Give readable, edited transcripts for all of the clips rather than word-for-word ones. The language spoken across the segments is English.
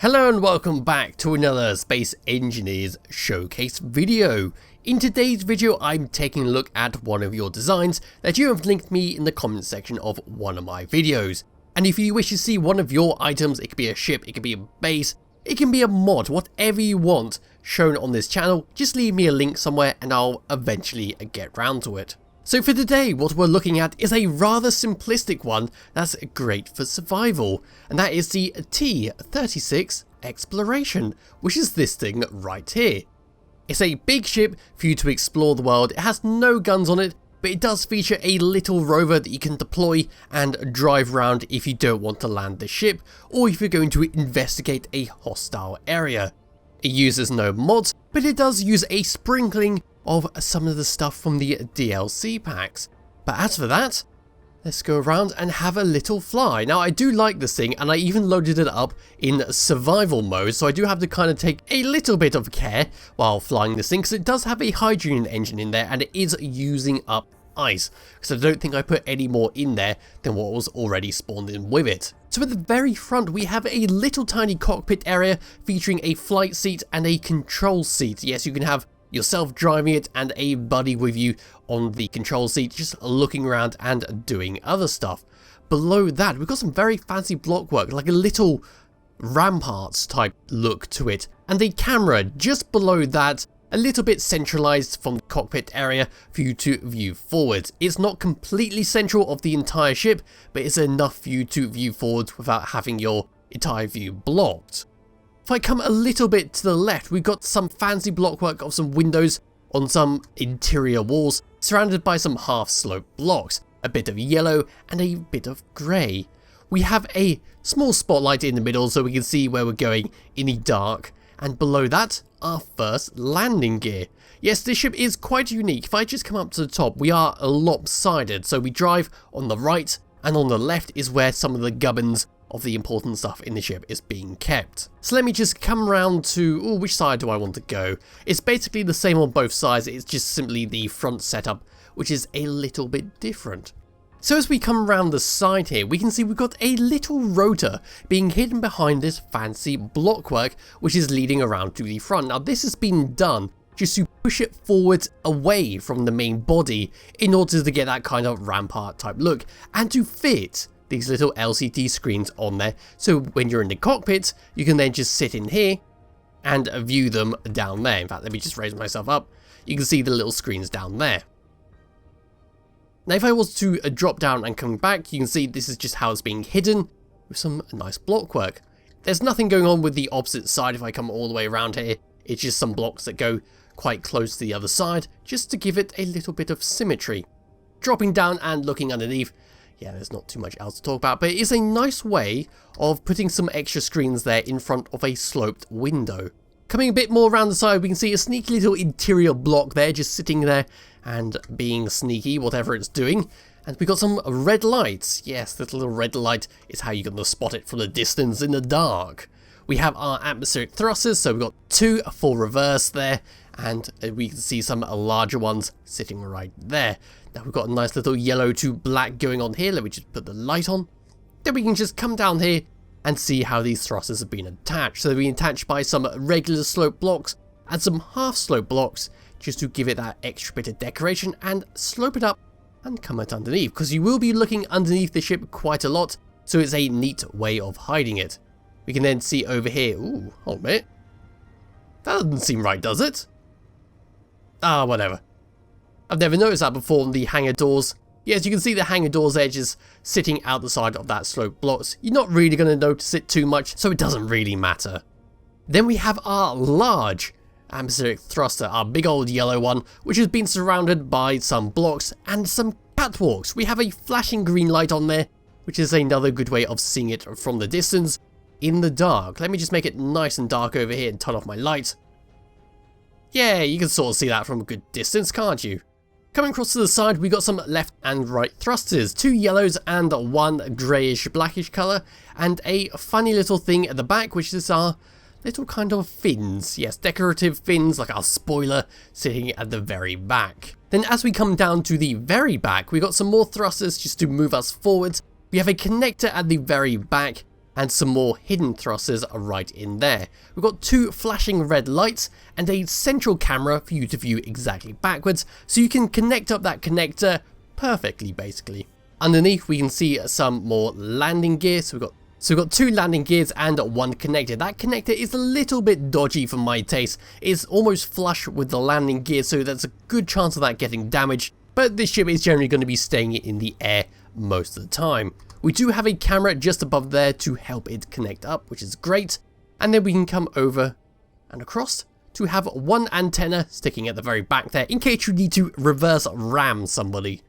Hello and welcome back to another Space Engineers Showcase video. In today's video I'm taking a look at one of your designs that you have linked me in the comment section of one of my videos. And if you wish to see one of your items, it could be a ship, it could be a base, it can be a mod, whatever you want shown on this channel, just leave me a link somewhere and I'll eventually get round to it. So for today, what we're looking at is a rather simplistic one that's great for survival, and that is the T36 Exploration, which is this thing right here. It's a big ship for you to explore the world. It has no guns on it, but it does feature a little rover that you can deploy and drive around if you don't want to land the ship, or if you're going to investigate a hostile area. It uses no mods, but it does use a sprinkling of some of the stuff from the DLC packs. But as for that, let's go around and have a little fly. Now I do like this thing, and I even loaded it up in survival mode, so I do have to kind of take a little bit of care while flying this thing, because it does have a hydrogen engine in there and it is using up ice, because I don't think I put any more in there than what was already spawned in with it. So at the very front we have a little tiny cockpit area featuring a flight seat and a control seat. Yes, you can have yourself driving it and a buddy with you on the control seat just looking around and doing other stuff. Below that we've got some very fancy block work, like a little ramparts type look to it, and the camera just below that, a little bit centralized from the cockpit area for you to view forward. It's not completely central of the entire ship, but it's enough for you to view forward without having your entire view blocked. If I come a little bit to the left, we've got some fancy blockwork of some windows on some interior walls, surrounded by some half-sloped blocks, a bit of yellow and a bit of grey. We have a small spotlight in the middle so we can see where we're going in the dark, and below that, our first landing gear. Yes, this ship is quite unique. If I just come up to the top, we are lopsided, so we drive on the right, and on the left is where some of the gubbins of the important stuff in the ship is being kept. So let me just come around to, which side do I want to go? It's basically the same on both sides, it's just simply the front setup, which is a little bit different. So as we come around the side here, we can see we've got a little rotor being hidden behind this fancy blockwork, which is leading around to the front. Now this has been done just to push it forward away from the main body in order to get that kind of rampart type look, and to fit these little LCD screens on there, so when you're in the cockpit you can then just sit in here and view them down there. In fact, let me just raise myself up. You can see the little screens down there. Now if I was to drop down and come back, you can see this is just how it's being hidden with some nice block work. There's nothing going on with the opposite side. If I come all the way around here, it's just some blocks that go quite close to the other side, just to give it a little bit of symmetry. Dropping down and looking underneath, yeah, there's not too much else to talk about, but it is a nice way of putting some extra screens there in front of a sloped window. Coming a bit more around the side, we can see a sneaky little interior block there, just sitting there and being sneaky, whatever it's doing. And we've got some red lights. Yes, this little red light is how you're going to spot it from a distance in the dark. We have our atmospheric thrusters, so we've got two for reverse there, and we can see some larger ones sitting right there. Now we've got a nice little yellow to black going on here. Let me just put the light on. Then we can just come down here and see how these thrusters have been attached. So they've been attached by some regular slope blocks and some half slope blocks, just to give it that extra bit of decoration and slope it up and come it underneath, because you will be looking underneath the ship quite a lot, so it's a neat way of hiding it. We can then see over here, hold a minute. That doesn't seem right, does it? Whatever. I've never noticed that before on the hangar doors. Yes, you can see the hangar doors edges sitting out the side of that slope blocks. You're not really going to notice it too much, so it doesn't really matter. Then we have our large atmospheric thruster, our big old yellow one, which has been surrounded by some blocks and some catwalks. We have a flashing green light on there, which is another good way of seeing it from the distance in the dark. Let me just make it nice and dark over here and turn off my light. Yeah, you can sort of see that from a good distance, can't you? Coming across to the side, we got some left and right thrusters, two yellows and one greyish blackish colour, and a funny little thing at the back, which is our little kind of fins. Yes, decorative fins, like our spoiler, sitting at the very back. Then as we come down to the very back, we got some more thrusters just to move us forwards. We have a connector at the very back, and some more hidden thrusters are right in there. We've got 2 flashing red lights and a central camera for you to view exactly backwards, so you can connect up that connector perfectly basically. Underneath we can see some more landing gear, so we've got 2 landing gears and 1 connector. That connector is a little bit dodgy for my taste. It's almost flush with the landing gear, so there's a good chance of that getting damaged, but this ship is generally going to be staying in the air most of the time. We do have a camera just above there to help it connect up, which is great. And then we can come over and across to have 1 antenna sticking at the very back there in case you need to reverse ram somebody.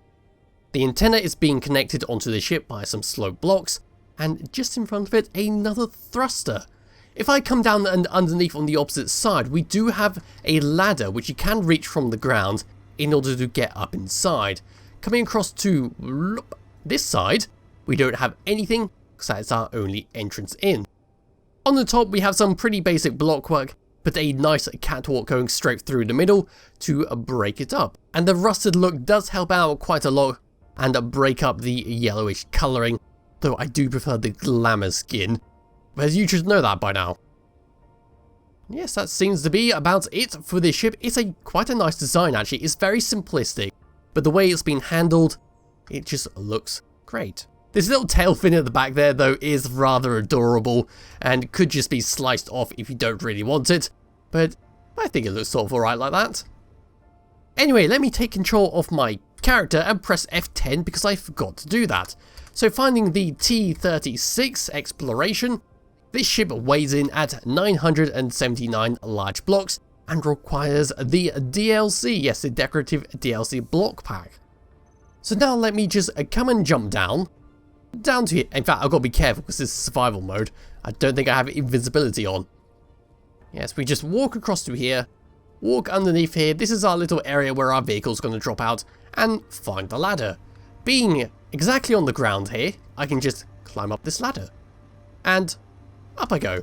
The antenna is being connected onto the ship by some slope blocks, and just in front of it another thruster. If I come down and underneath on the opposite side, we do have a ladder which you can reach from the ground in order to get up inside. Coming across to this side, we don't have anything because that's our only entrance in. On the top we have some pretty basic blockwork, but a nice catwalk going straight through the middle to break it up. And the rusted look does help out quite a lot and break up the yellowish colouring, though I do prefer the glamour skin, but you should know that by now. Yes, that seems to be about it for this ship. It's quite a nice design actually. It's very simplistic, but the way it's been handled, it just looks great. This little tail fin at the back there though is rather adorable and could just be sliced off if you don't really want it, but I think it looks sort of alright like that. Anyway, let me take control of my character and press F10 because I forgot to do that. So finding the T36 Exploration, this ship weighs in at 979 large blocks and requires the DLC, yes, the decorative DLC block pack. So now let me just come and jump down to here. In fact, I've got to be careful because this is survival mode. I don't think I have invisibility on. Yes, we just walk across to here, walk underneath here. This is our little area where our vehicle's going to drop out, and find the ladder. Being exactly on the ground here, I can just climb up this ladder. And up I go.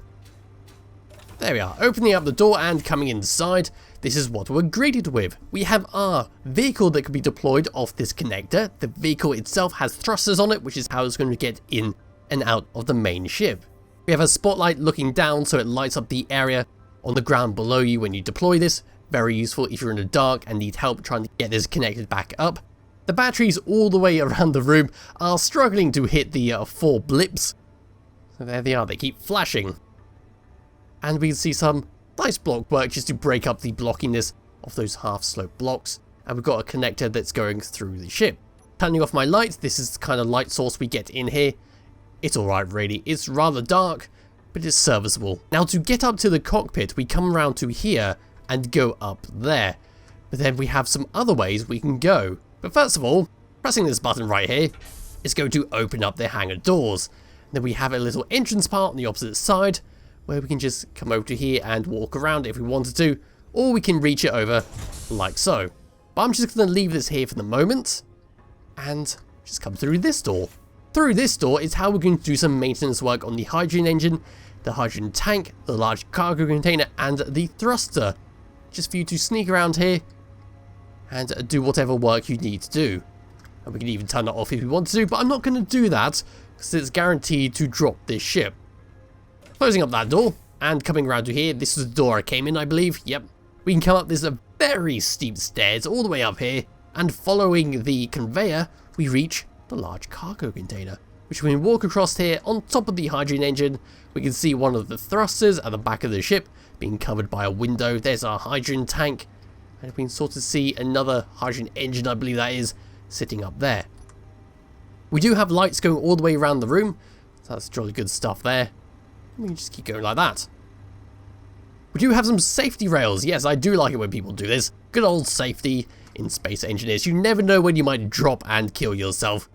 There we are, opening up the door and coming inside. This is what we're greeted with. We have our vehicle that can be deployed off this connector. The vehicle itself has thrusters on it, which is how it's going to get in and out of the main ship. We have a spotlight looking down so it lights up the area on the ground below you when you deploy this. Very useful if you're in the dark and need help trying to get this connected back up. The batteries all the way around the room are struggling to hit the 4 blips. So there they are, they keep flashing. And we can see some nice block work just to break up the blockiness of those half-slope blocks. And we've got a connector that's going through the ship. Turning off my lights, this is the kind of light source we get in here. It's alright really, it's rather dark, but it's serviceable. Now to get up to the cockpit, we come around to here and go up there. But then we have some other ways we can go. But first of all, pressing this button right here is going to open up the hangar doors. Then we have a little entrance part on the opposite side where we can just come over to here and walk around if we wanted to, or we can reach it over like so. But I'm just going to leave this here for the moment and just come through this door. Through this door is how we're going to do some maintenance work on the hydrogen engine, the hydrogen tank, the large cargo container and the thruster. Just for you to sneak around here and do whatever work you need to do. And we can even turn it off if we want to, but I'm not going to do that because it's guaranteed to drop this ship. Closing up that door and coming around to here, this is the door I came in, I believe. Yep. We can come up this very steep stairs all the way up here, and following the conveyor, we reach the large cargo container, which we can walk across here on top of the hydrogen engine. We can see one of the thrusters at the back of the ship being covered by a window. There's our hydrogen tank, and we can sort of see another hydrogen engine, I believe that is, sitting up there. We do have lights going all the way around the room, so that's jolly good stuff there. We can just keep going like that. We do have some safety rails. Yes, I do like it when people do this. Good old safety in Space Engineers. You never know when you might drop and kill yourself.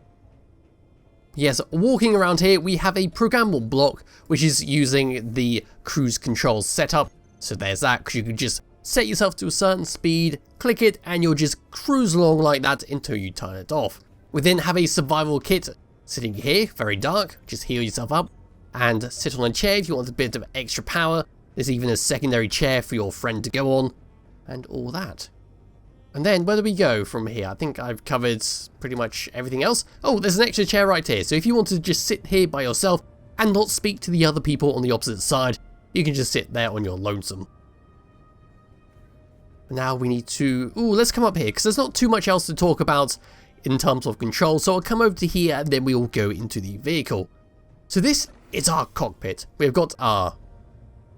Yes, walking around here, we have a programmable block, which is using the cruise control setup. So there's that, because you can just set yourself to a certain speed, click it, and you'll just cruise along like that until you turn it off. We then have a survival kit sitting here, very dark. Just heal yourself up and sit on a chair if you want a bit of extra power. There's even a secondary chair for your friend to go on, and all that. And then, where do we go from here? I think I've covered pretty much everything else. Oh, there's an extra chair right here, so if you want to just sit here by yourself, and not speak to the other people on the opposite side. You can just sit there on your lonesome. Now we need to... Ooh, let's come up here, because there's not too much else to talk about in terms of control, so I'll come over to here and then we will go into the vehicle. So this is our cockpit. We've got our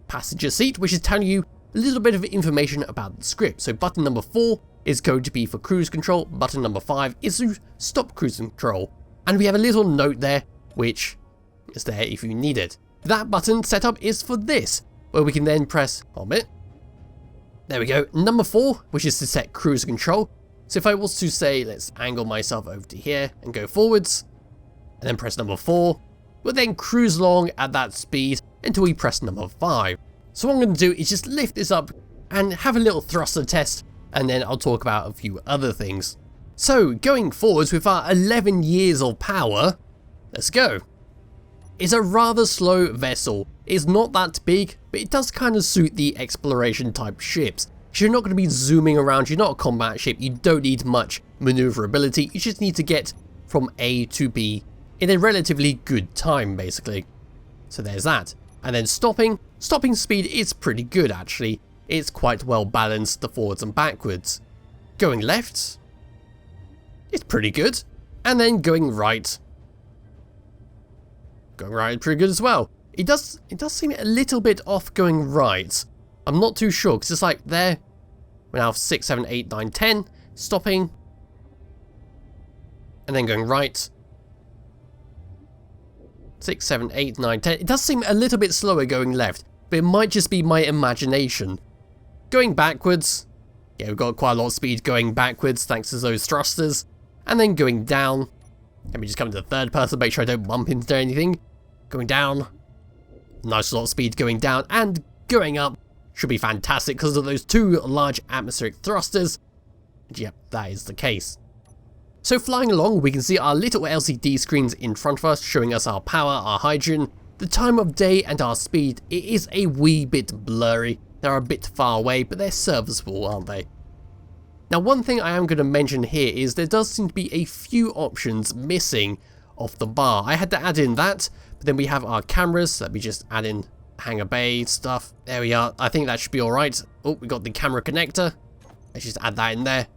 passenger seat, which is telling you a little bit of information about the script. So button number 4 is going to be for cruise control, button number 5 is to stop cruise control. And we have a little note there, which is there if you need it. That button setup is for this, where we can then press, hold a minute. There we go, number 4, which is to set cruise control. So if I was to say, let's angle myself over to here and go forwards, and then press number 4, we'll then cruise along at that speed until we press number 5. So what I'm going to do is just lift this up and have a little thruster test, and then I'll talk about a few other things. So going forwards with our 11 years of power, let's go. It's a rather slow vessel. It's not that big, but it does kind of suit the exploration type ships. You're not going to be zooming around, you're not a combat ship, you don't need much maneuverability, you just need to get from A to B in a relatively good time basically. So there's that. And then stopping speed is pretty good actually, it's quite well balanced, the forwards and backwards. Going left, it's pretty good, and then going right pretty good as well. It does seem a little bit off going right. I'm not too sure, because it's like there, we're now 6, 7, 8, 9, 10, stopping, and then going right. 6, 7, 8, 9, 10. It does seem a little bit slower going left, but it might just be my imagination. Going backwards, yeah, we've got quite a lot of speed going backwards thanks to those thrusters, and then going down. Let me just come to the third person, make sure I don't bump into anything. Going down, nice lot of speed going down, and going up should be fantastic because of those 2 large atmospheric thrusters. Yep, that is the case. So flying along, we can see our little LCD screens in front of us showing us our power, our hydrogen, the time of day and our speed. It is a wee bit blurry, they're a bit far away, but they're serviceable, aren't they? Now one thing I am going to mention here is there does seem to be a few options missing off the bar. I had to add in that, but then we have our cameras. Let me just add in hangar bay stuff. There we are. I think that should be alright. Oh, we got the camera connector. Let's just add that in there.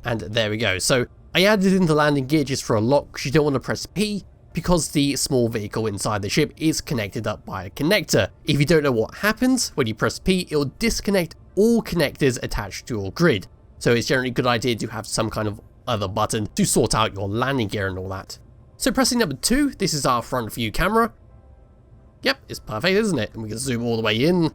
And there we go. So I added in the landing gear just for a lock because you don't want to press P because the small vehicle inside the ship is connected up by a connector. If you don't know what happens when you press P, it will disconnect all connectors attached to your grid. So it's generally a good idea to have some kind of other button to sort out your landing gear and all that. So pressing number 2, this is our front view camera. Yep, it's perfect, isn't it? And we can zoom all the way in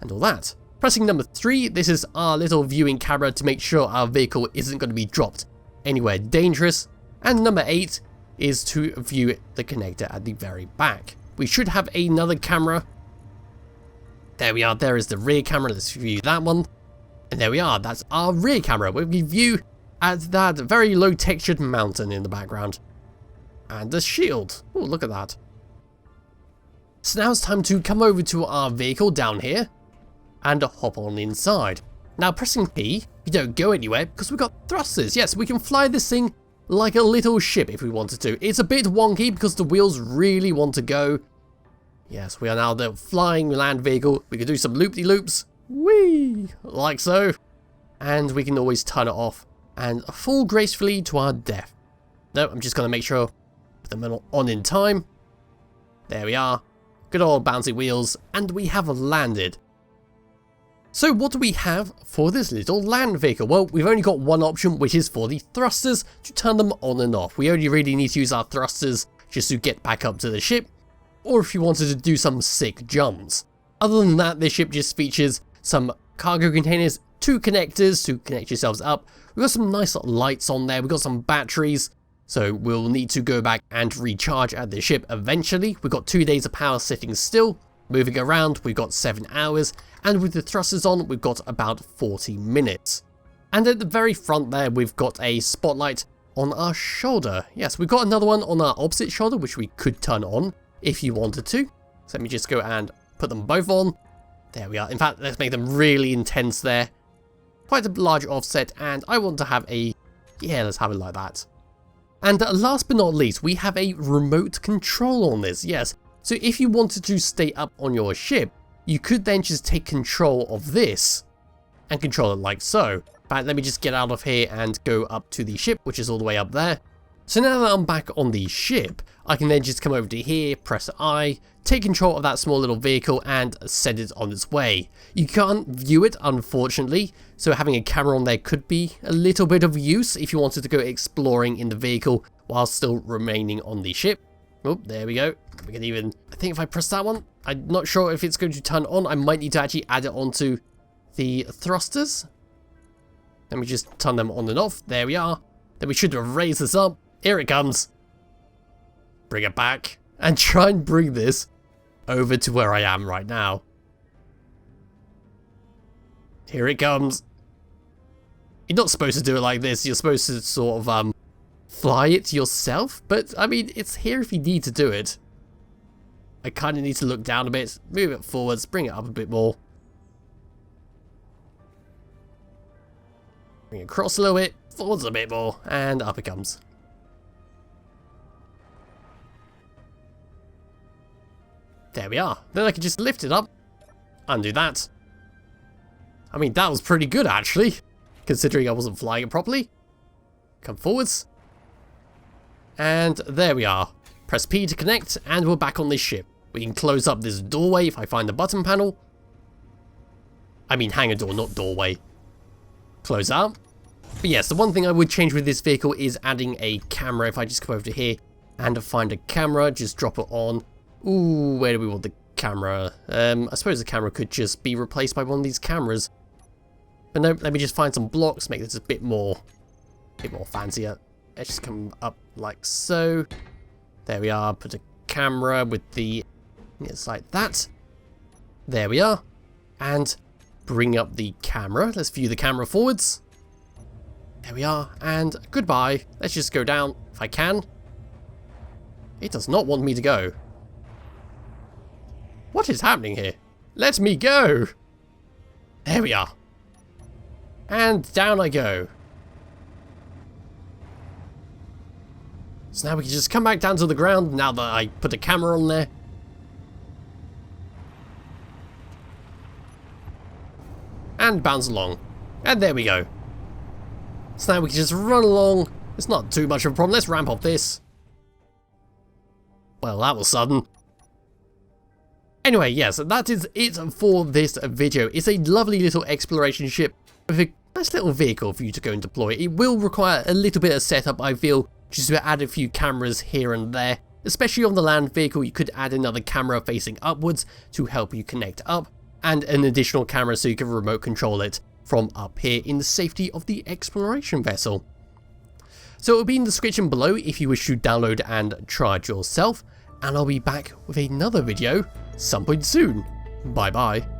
and all that. Pressing number 3, this is our little viewing camera to make sure our vehicle isn't going to be dropped anywhere dangerous. And number 8 is to view the connector at the very back. We should have another camera. There we are, there is the rear camera, let's view that one. And there we are, that's our rear camera, where we view at that very low textured mountain in the background. And the shield, oh look at that. So now it's time to come over to our vehicle down here and hop on inside. Now pressing P, you don't go anywhere because we've got thrusters. Yes, we can fly this thing like a little ship if we wanted to. It's a bit wonky because the wheels really want to go. Yes, we are now the flying land vehicle. We can do some loop-de-loops. Whee! Like so. And we can always turn it off and fall gracefully to our death. No, I'm just going to make sure put them on in time. There we are. Good old bouncy wheels. And we have landed. So what do we have for this little land vehicle? Well, we've only got one option, which is for the thrusters to turn them on and off. We only really need to use our thrusters just to get back up to the ship, or if you wanted to do some sick jumps. Other than that, this ship just features some cargo containers, 2 connectors to connect yourselves up. We've got some nice lights on there, we've got some batteries, so we'll need to go back and recharge at the ship eventually. We've got 2 days of power sitting still. Moving around, we've got 7 hours, and with the thrusters on, we've got about 40 minutes. And at the very front there, we've got a spotlight on our shoulder. Yes, we've got another one on our opposite shoulder, which we could turn on if you wanted to. So let me just go and put them both on. There we are. In fact, let's make them really intense there. Quite a large offset, and I want to have a... yeah, let's have it like that. And last but not least, we have a remote control on this. Yes. So if you wanted to stay up on your ship, you could then just take control of this and control it like so. In fact, let me just get out of here and go up to the ship, which is all the way up there. So now that I'm back on the ship, I can then just come over to here, press I, take control of that small little vehicle and send it on its way. You can't view it, unfortunately, so having a camera on there could be a little bit of use if you wanted to go exploring in the vehicle while still remaining on the ship. Oh, there we go. We can even, I think if I press that one, I'm not sure if it's going to turn on. I might need to actually add it onto the thrusters. Let me just turn them on and off. There we are. Then we should have raised this up. Here it comes. Bring it back and try and bring this over to where I am right now. Here it comes. You're not supposed to do it like this. You're supposed to sort of fly it yourself. But I mean, it's here if you need to do it. I kind of need to look down a bit, move it forwards, bring it up a bit more. Bring it across a little bit, forwards a bit more, and up it comes. There we are. Then I can just lift it up, undo that. I mean, that was pretty good actually, considering I wasn't flying it properly. Come forwards. And there we are. Press P to connect, and we're back on this ship. We can close up this doorway if I find the button panel. I mean hangar door, not doorway. Close up. But yes, the one thing I would change with this vehicle is adding a camera. If I just come over to here and find a camera, just drop it on. Ooh, where do we want the camera? I suppose the camera could just be replaced by one of these cameras. But no, let me just find some blocks, make this a bit more fancier. Let's just come up like so. There we are, put a camera with the, it's like that. There we are. And bring up the camera. Let's view the camera forwards. There we are, and goodbye. Let's just go down if I can. It does not want me to go. What is happening here? Let me go. There we are. And down I go. So now we can just come back down to the ground now that I put a camera on there. And bounce along. And there we go. So now we can just run along. It's not too much of a problem. Let's ramp up this. Well, that was sudden. Anyway, yes, that is it for this video. It's a lovely little exploration ship with a nice little vehicle for you to go and deploy. It will require a little bit of setup, I feel, just to add a few cameras here and there. Especially on the land vehicle, you could add another camera facing upwards to help you connect up, and an additional camera so you can remote control it from up here in the safety of the exploration vessel. So it will be in the description below if you wish to download and try it yourself, and I'll be back with another video some point soon. Bye bye.